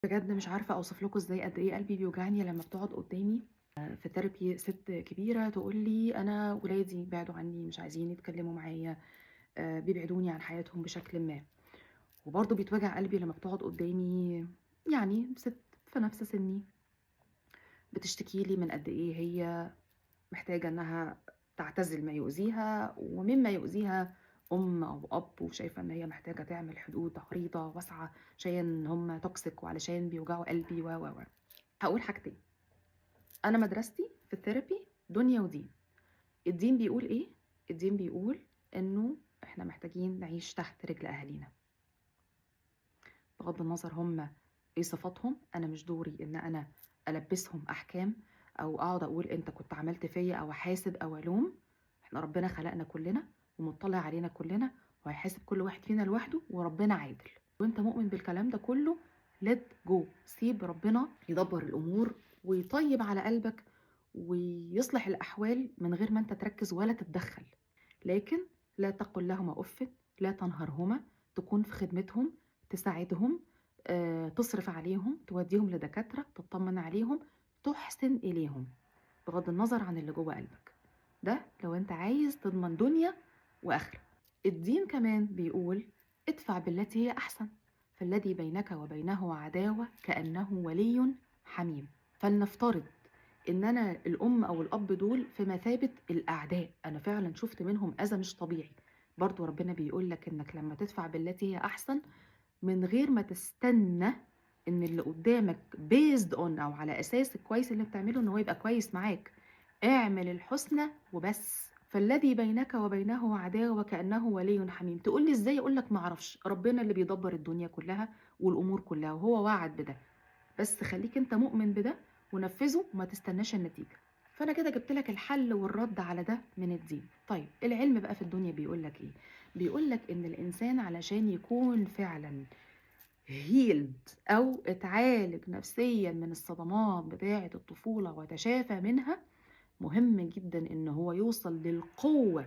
بجد مش عارفة أوصف لكم إزاي قد إيه قلبي بيوجعني لمّا بتقعد قدّامي في therapy ست كبيرة تقول لي: "أنا ولادي بعدوا عني، مش عايزين يتكلموا معايا، بيبعدوني عن حياتهم بشكلٍ ما." وبرضه بيتوجع قلبي لمّا بتقعد قدّامي يعني ست في نفس سني، بتشتكي لي من قد إيه هي محتاجة إنها تعتزل ما يؤذيها، ومما يؤذيها أم أو أب، وشايفة إن هي محتاجة تعمل حدود عريضة واسعة عشان هُم toxic وعلشان بيوجعوا قلبي و. هاقول حاجتين. أنا مدرستي في الtherapy دنيا ودين. الدين بيقول إيه؟ الدين بيقول إنه إحنا محتاجين نعيش تحت رجل أهالينا. بغض النظر هم إيه صفاتهم، أنا مش دوري إن أنا ألبّسهم أحكام أو أقعد أقول أنت كنت عملت فيّا أو أحاسب أو ألوم. إحنا ربنا خلقنا كلنا ومُطّلع علينا كلنا وهيحاسب كل واحد فينا لوحده وربنا عادل. وأنت مؤمن بالكلام ده كله let go، سيب ربنا يدبّر الأمور ويطيّب على قلبك ويصلح الأحوال من غير ما أنت تركّز ولا تتدخّل. لكن لا تقل لهما أُفٍّ، لا تنهرهما، تكون في خدمتهم، تساعدهم، تصرف عليهم، تودّيهم لدكاترة، تطمّن عليهم، تُحسن إليهم، بغض النظر عن اللي جوّه قلبك. ده لو أنت عايز تضمن دنيا وآخرة. الدين كمان بيقول: ادفع بالتي هي أحسن، فالذي بينك وبينه عداوة كأنه ولي حميم. فلنفترض إن أنا الأم أو الأب دول في مثابة الأعداء، أنا فعلًا شُفت منهم أذى مش طبيعي. برضه ربنا بيقول لك إنك لمّا تدفع بالتي هي أحسن من غير ما تستنى إن اللي قدّامك based on أو على أساس الكويس اللي بتعمله إن هو يبقى كويس معاك، اعمل الحسنى وبس. فالذي بينك وبينه عداوة كأنه ولي حميم. تقول لي إزاي؟ أقول لك ما أعرفش، ربنا اللي بيدبّر الدنيا كلّها والأمور كلّها وهو وعد بده. بس خلّيك أنت مؤمن بده ونفّذه وما تستناش النتيجة. فأنا كده جِبت لك الحل والرد على ده من الدين. طيب العلم بقى في الدنيا بيقول لك إيه؟ بيقول لك إن الإنسان علشان يكون فعلًا healed أو اتعالج نفسيًا من الصدمات بتاعة الطفولة وتشافى منها، مهم جدًا إن هو يوصل للقوة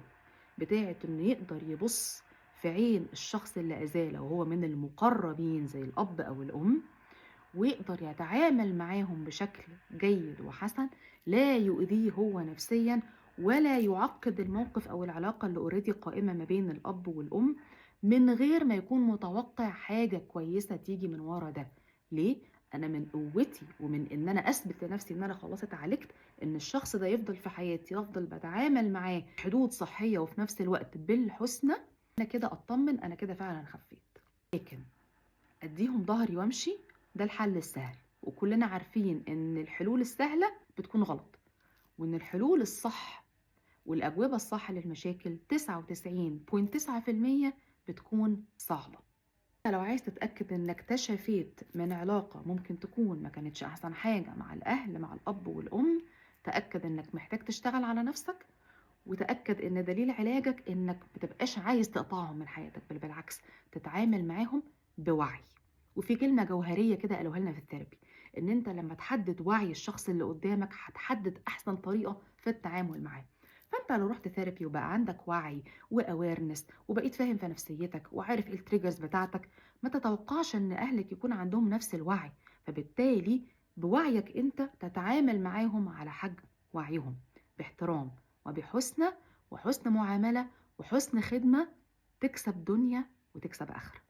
بتاعة إنه يقدر يبُص في عين الشخص اللي أذاه لو هو من المقربين زي الأب أو الأم، ويقدر يتعامل معاهم بشكل جيد وحسن، لا يؤذيه هو نفسيًا ولا يعقّد الموقف أو العلاقة اللي already قائمة ما بين الأب والأم، من غير ما يكون متوقع حاجة كويسة تيجي من ورا ده. ليه؟ أنا من قوتي ومن إن أنا أثبت لنفسي إن أنا خلاص اتعالجت، إن الشخص ده يفضل في حياتي، أفضل باتعامل معاه بحدود صحية وفي نفس الوقت بالحسنى، أنا كده أتطمن، أنا كده فعلًا خفيت. لكن أدّيهم ضهري وأمشي، ده الحل السهل، وكلنا عارفين إن الحلول السهلة بتكون غلط، وإن الحلول الصح والأجوبة الصح للمشاكل 99.9% بتكون صعبة. لو عايز تتأكد إنك تشافيت من علاقة ممكن تكون ما كانتش أحسن حاجة مع الأهل، مع الأب والأم، تأكد إنك محتاج تشتغل على نفسك، وتأكد إن دليل علاجك إنك ما تبقاش عايز تقطعهم من حياتك، بل بالعكس تتعامل معاهم بوعي. وفي كلمة جوهرية كده قالوها لنا في الثيرابي، إن أنت لما تحدد وعي الشخص اللي قدامك هتحدد أحسن طريقة في التعامل معاه. فأنت لو رحت ثيرابي وبقى عندك وعي وأويرنس وبقيت فاهم في نفسيتك وعارف إيه التريجرز بتاعتك، ما تتوقعش إن أهلك يكون عندهم نفس الوعي، فبالتالي بوعيك أنت تتعامل معاهم على حجم وعيهم، باحترام وبحسنى وحسن معاملة وحسن خدمة، تكسب دنيا وتكسب آخرة.